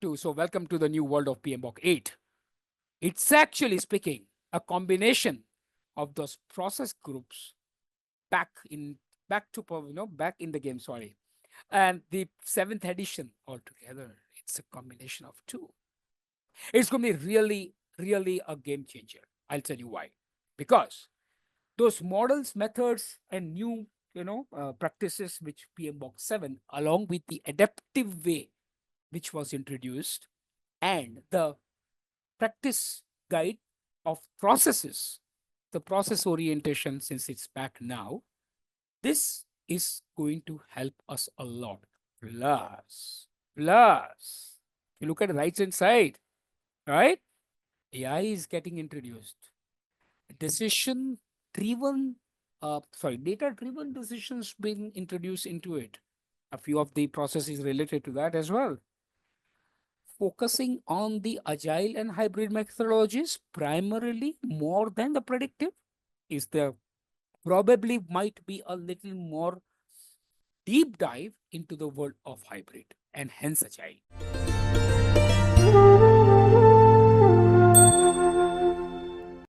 So welcome to the new world of PMBOK 8. It's actually speaking a combination of those process groups back in back in the game, sorry. And the seventh edition altogether. It's a combination of two. It's going to be really, really a game changer. I'll tell you why. Because those models, methods, and new practices which PMBOK 7, along with the adaptive way which was introduced, and the practice guide of processes, the process orientation, since it's back now, this is going to help us a lot. Plus, you look at the right hand side, right? AI is getting introduced. Decision driven, data driven decisions being introduced into it. A few of the processes related to that as well. Focusing on the agile and hybrid methodologies primarily more than the predictive is there probably might be a little more deep dive into the world of hybrid and hence agile.